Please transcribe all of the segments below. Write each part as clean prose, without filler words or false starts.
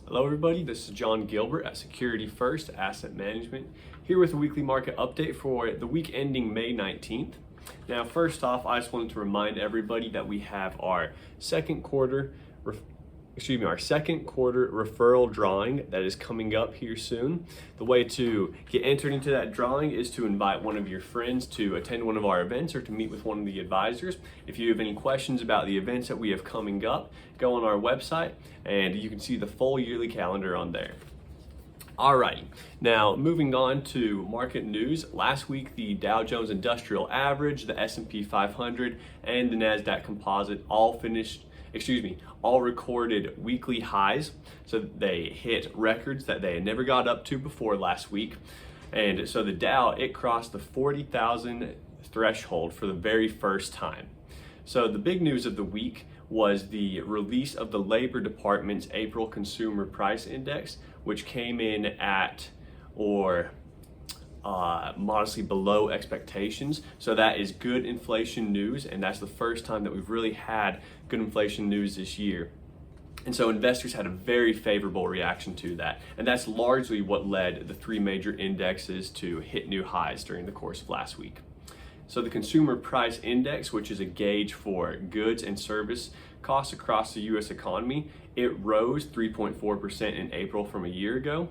Hello everybody, this is John Gilbert at Security First Asset Management, here with a weekly market update for the week ending May 19th. Now first off, I just wanted to remind everybody that we have our second quarter referral drawing that is coming up here soon. The way to get entered into that drawing is to invite one of your friends to attend one of our events or to meet with one of the advisors. If you have any questions about the events that we have coming up, go on our website and you can see the full yearly calendar on there. Alrighty, now moving on to market news. Last week, the Dow Jones Industrial Average, the S&P 500, and the NASDAQ Composite all recorded weekly highs. So they hit records that they had never got up to before last week. And so the Dow, it crossed the 40,000 threshold for the very first time. So the big news of the week was the release of the Labor Department's April Consumer Price Index, which came in at modestly below expectations. So that is good inflation news, and that's the first time that we've really had good inflation news this year. And so investors had a very favorable reaction to that, and that's largely what led the three major indexes to hit new highs during the course of last week. So the Consumer Price Index, which is a gauge for goods and service costs across the US economy, it rose 3.4% in April from a year ago.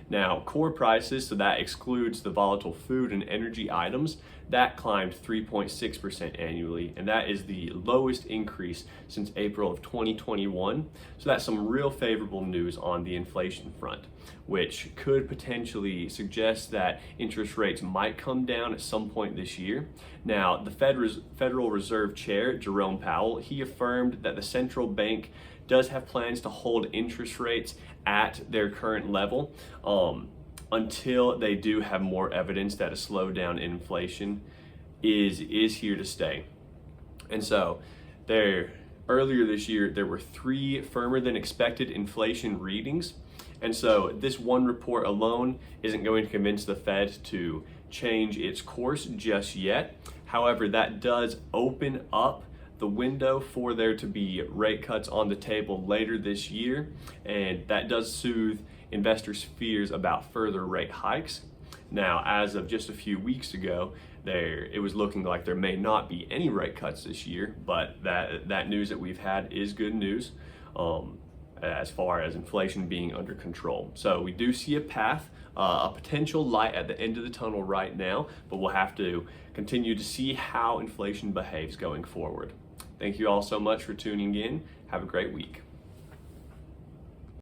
Now, core prices, so that excludes the volatile food and energy items, that climbed 3.6% annually, and that is the lowest increase since April of 2021. So that's some real favorable news on the inflation front, which could potentially suggest that interest rates might come down at some point this year. Now, the Federal Reserve Chair, Jerome Powell, he affirmed that the central bank does have plans to hold interest rates at their current level until they do have more evidence that a slowdown in inflation is here to stay. And so earlier this year, there were three firmer than expected inflation readings. And so this one report alone isn't going to convince the Fed to change its course just yet. However, that does open up the window for there to be rate cuts on the table later this year, and that does soothe investors' fears about further rate hikes. Now, as of just a few weeks ago, it was looking like there may not be any rate cuts this year, but that news that we've had is good news as far as inflation being under control. So we do see a path, a potential light at the end of the tunnel right now, but we'll have to continue to see how inflation behaves going forward. Thank you all so much for tuning in. Have a great week.